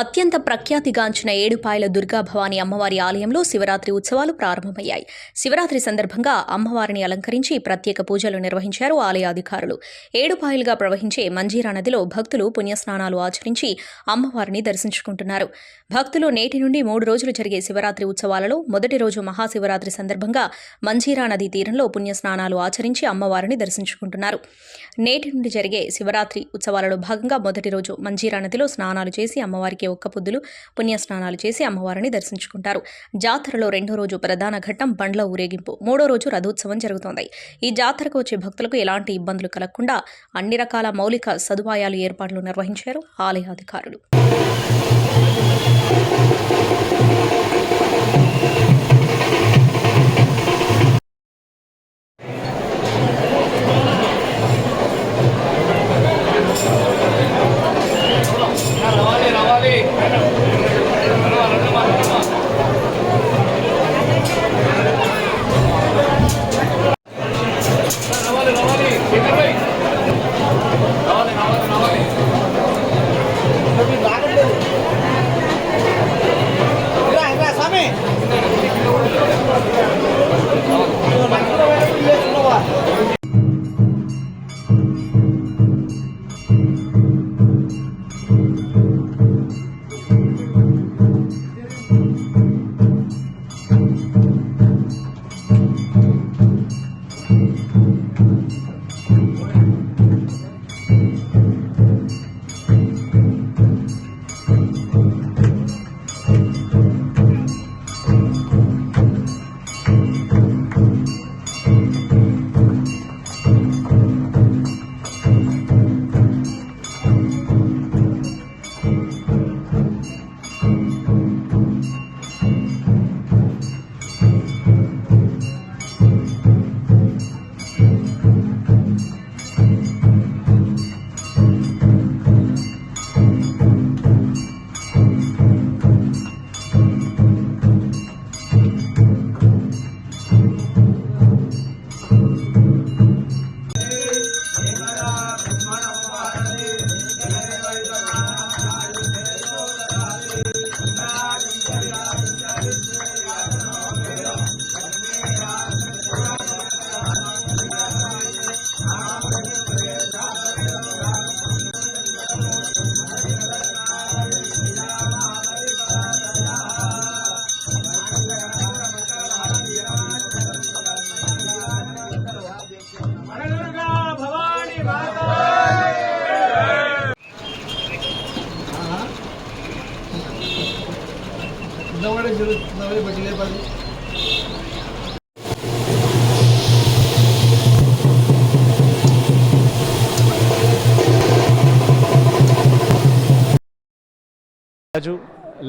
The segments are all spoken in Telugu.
అత్యంత ప్రఖ్యాతిగాంచిన ఏడుపాయల దుర్గాభవాని అమ్మవారి ఆలయంలో శివరాత్రి ఉత్సవాలు ప్రారంభమయ్యాయి. శివరాత్రి సందర్భంగా అమ్మవారిని అలంకరించి ప్రత్యేక పూజలు నిర్వహించారు ఆలయ అధికారులు. ఏడుపాయలుగా ప్రవహించే మంజీరా నదిలో భక్తులు పుణ్యస్నానాలు ఆచరించి అమ్మవారిని దర్శించుకుంటున్నారు. భక్తులు నేటి నుండి 3 రోజులు జరిగే శివరాత్రి ఉత్సవాలలో మొదటి రోజు మహాశివరాత్రి సందర్భంగా మంజీరా నదీ తీరంలో పుణ్యస్నానాలు ఆచరించి అమ్మవారిని దర్శించుకుంటున్నారు. నేటి నుండి జరిగే శివరాత్రి ఉత్సవాలలో భాగంగా మొదటి రోజు మంజీరా నదిలో స్నానాలు చేసి అమ్మవారికి ఒక్కపొద్దులు పుణ్యస్నానాలు చేసి అమ్మవారిని దర్శించుకుంటారు. జాతరలో రెండో రోజు ప్రధాన ఘట్టం బండ్ల ఊరేగింపు, మూడో రోజు రథోత్సవం జరుగుతోంది. ఈ జాతరకు వచ్చే భక్తులకు ఎలాంటి ఇబ్బందులు కలగకుండా అన్ని రకాల మౌలిక సదుపాయాలు ఏర్పాట్లు నిర్వహించారు ఆలయ అధికారులు.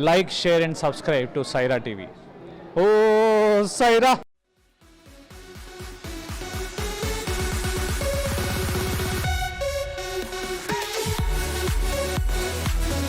Like, share and subscribe to Saira TV. Oh, Saira!